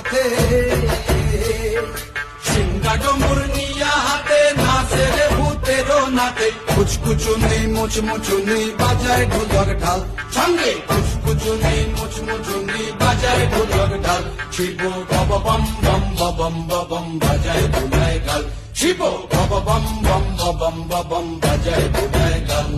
সাথে সিংহা ডমুর নিয়া হাতে নাচে রে ভূতেরও নাতে কুচকুচুনি মুচমুচুনি বাজায় ঢোলক ঢাল সঙ্গে কুচকুচুনি মুচমুচুনি বাজায় ঢোলক ঢাল শিব বাবা বম বম বম বম বাজায় বুলায় গাল শিব বাবা বম বম বম বম বাজায় বুলায় গাল